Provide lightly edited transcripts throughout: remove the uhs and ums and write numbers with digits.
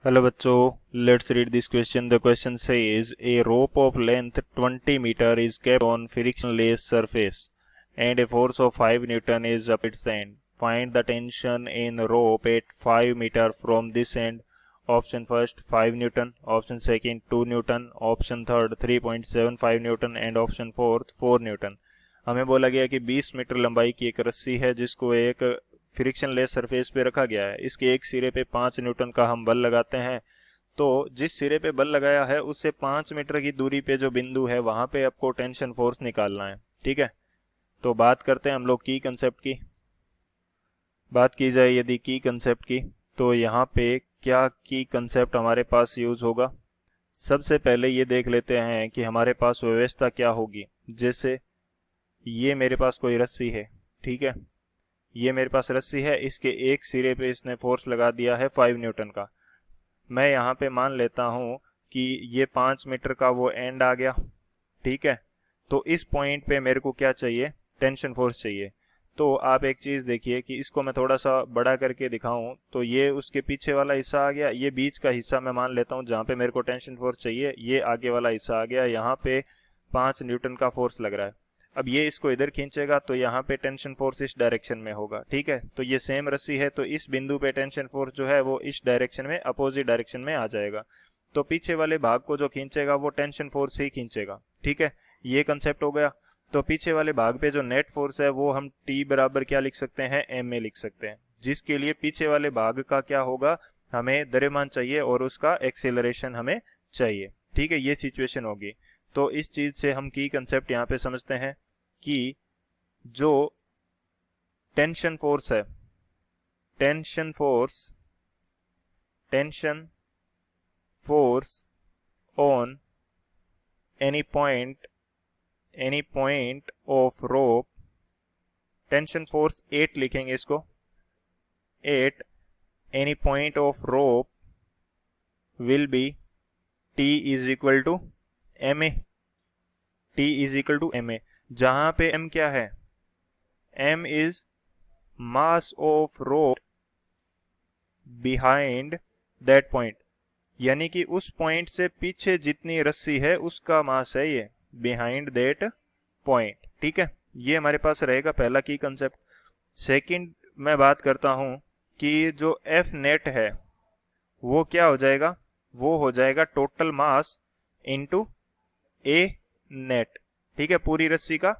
Hello बच्चों, let's read this question. The question says a rope of length 20 meter is kept on frictionless surface and a force of 5 Newton is up its end. Find the tension in rope at 5 meter from this end. Option first 5 Newton, option second 2 Newton, option third 3.75 Newton and option fourth 4 Newton. हमें बोला गया कि 20 metre लंबाई की एक रस्सी है जिसको एक फ्रिक्शनलेस सरफेस पे रखा गया है। इसके एक सिरे पे 5 न्यूटन का हम बल लगाते हैं। तो जिस सिरे पे बल लगाया है उससे 5 मीटर की दूरी पे जो बिंदु है वहां पे आपको टेंशन फोर्स निकालना है। ठीक है, तो बात करते हैं हम लोग की कंसेप्ट की। बात की जाए यदि की कंसेप्ट की, तो यहाँ पे क्या की कंसेप्ट हमारे पास यूज होगा। सबसे पहले ये देख लेते हैं कि हमारे पास व्यवस्था क्या होगी। जैसे ये मेरे पास कोई रस्सी है, ठीक है, ये मेरे पास रस्सी है, इसके एक सिरे पे इसने फोर्स लगा दिया है 5 न्यूटन का। मैं यहाँ पे मान लेता हूँ कि ये 5 मीटर का वो एंड आ गया। ठीक है, तो इस पॉइंट पे मेरे को क्या चाहिए, टेंशन फोर्स चाहिए। तो आप एक चीज़ देखिए कि इसको मैं थोड़ा सा बड़ा करके दिखाऊं तो ये उसके पीछे वाला हिस्सा आ गया, ये बीच का हिस्सा मैं मान लेता हूँ जहाँ पे मेरे को टेंशन फोर्स चाहिए, ये आगे वाला हिस्सा आ गया, यहाँ पे 5 न्यूटन का फोर्स लग रहा है। अब ये इसको इधर खींचेगा तो यहाँ पे टेंशन फोर्स इस डायरेक्शन में होगा। ठीक है, तो ये सेम रस्सी है तो इस बिंदु पे टेंशन फोर्स जो है वो इस डायरेक्शन में, अपोजिट डायरेक्शन में आ जाएगा। तो पीछे वाले भाग को जो खींचेगा वो टेंशन फोर्स ही खींचेगा। ठीक है, ये कंसेप्ट हो गया। तो पीछे वाले भाग पे जो नेट फोर्स है वो हम टी बराबर क्या लिख सकते हैं, एम में लिख सकते हैं, जिसके लिए पीछे वाले भाग का क्या होगा, हमें द्रव्यमान चाहिए और उसका एक्सेलरेशन हमें चाहिए। ठीक है, ये सिचुएशन होगी। तो इस चीज से हम की कंसेप्ट यहाँ पे समझते हैं कि जो टेंशन फोर्स है, tension force, tension force on any point, any point of rope, tension force 8 लिखेंगे इसको, 8 any point of rope will be T is equal to M A, T is equal to M A, जहां पे M क्या है, M is mass of rope behind that point, यानी कि उस point से पीछे जितनी रस्सी है उसका मास है ये, बिहाइंड दैट पॉइंट। ठीक है, ये हमारे पास रहेगा पहला की कंसेप्ट। सेकंड मैं बात करता हूं कि जो एफ नेट है वो क्या हो जाएगा, वो हो जाएगा total mass into A net. ठीक है, पूरी रस्सी का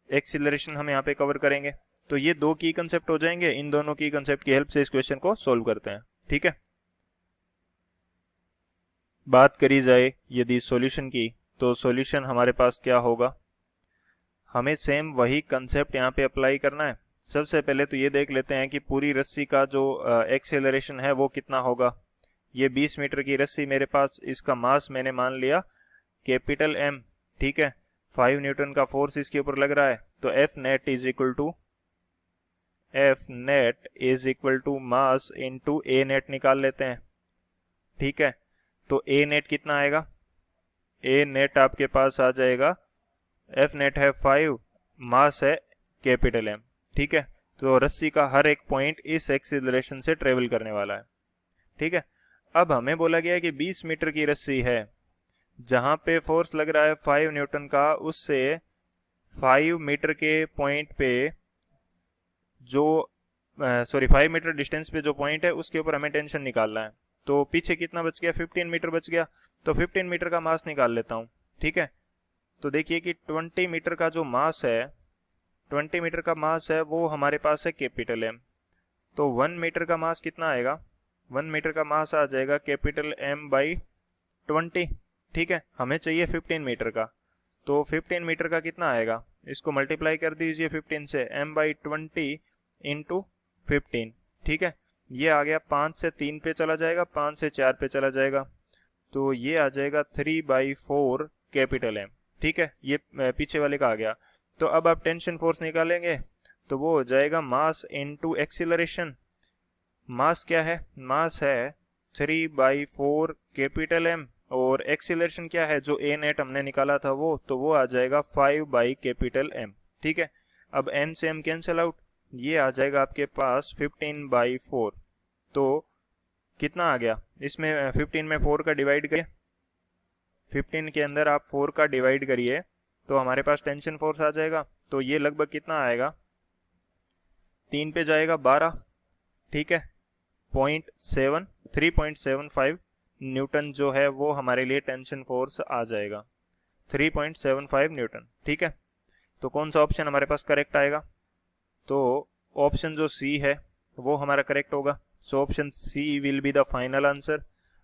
एक्सीलरेशन हम यहाँ पे कवर करेंगे। तो ये दो की कंसेप्ट हो जाएंगे। इन दोनों की कंसेप्ट की हेल्प से इस क्वेश्चन को सोल्व करते हैं। ठीक है, बात करी जाए यदि सॉल्यूशन की, तो सॉल्यूशन हमारे पास क्या होगा, हमें सेम वही कंसेप्ट यहाँ पे अप्लाई करना है। सबसे पहले तो ये देख लेते हैं कि पूरी रस्सी का जो एक्सेलरेशन है वो कितना होगा। ये 20 मीटर की रस्सी मेरे पास, इसका मास मैंने मान लिया कैपिटल एम। ठीक है, 5 न्यूटन का फोर्स इसके ऊपर लग रहा है, तो F net is equal to, F net is equal to mass into A net निकाल लेते हैं। ठीक है, तो ए नेट कितना आएगा, ए नेट आपके पास आ जाएगा, एफ नेट है 5, मास है कैपिटल एम। ठीक है, तो रस्सी का हर एक पॉइंट इस एक्सीलरेशन से ट्रेवल करने वाला है। ठीक है, अब हमें बोला गया है कि 20 मीटर की रस्सी है जहां पे फोर्स लग रहा है 5 न्यूटन का, उससे 5 मीटर के पॉइंट पे जो 5 मीटर डिस्टेंस पे जो पॉइंट है उसके ऊपर हमें टेंशन निकालना है। तो पीछे कितना बच गया, 15 मीटर बच गया। तो 15 मीटर का मास निकाल लेता हूँ। ठीक है, तो देखिए कि 20 मीटर का जो मास है, 20 मीटर का मास है वो हमारे पास है कैपिटल एम। तो 1 मीटर का मास कितना आएगा, 1 मीटर का मास आ जाएगा कैपिटल एम बाई 20। ठीक है, हमें चाहिए 15 मीटर का, तो 15 मीटर का कितना आएगा, इसको मल्टीप्लाई कर दीजिए 15 से, m बाई 20 इंटू 15। ठीक है, ये आ गया 5 से 3 पे चला जाएगा, 5 से 4 पे चला जाएगा, तो ये आ जाएगा 3/4 कैपिटल एम। ठीक है, ये पीछे वाले का आ गया। तो अब आप टेंशन फोर्स निकालेंगे तो वो हो जाएगा मास इनटू एक्सीलरेशन। मास क्या है, मास है 3/4 कैपिटल एम, और एक्सीलरेशन क्या है, जो ए नेट हमने निकाला था वो, तो वो आ जाएगा 5 कैपिटल एम। ठीक है, अब एम से एम कैंसिल आउट, ये आ जाएगा आपके पास 15/4। तो कितना आ गया इसमें 15 में 4 का डिवाइड करिए, 15 के अंदर आप 4 का डिवाइड करिए तो हमारे पास टेंशन फोर्स आ जाएगा। तो ये लगभग कितना आएगा, 3 पे जाएगा 12, ठीक है, 3.75 न्यूटन जो है वो हमारे लिए टेंशन फोर्स आ जाएगा, 3.75 न्यूटन, ठीक है। तो कौन सा ऑप्शन हमारे पास करेक्ट आएगा, तो ऑप्शन जो सी है वो हमारा करेक्ट होगा। So option C will be the final answer.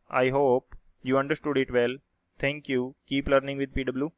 I hope you understood it well. Thank you. Keep learning with PW.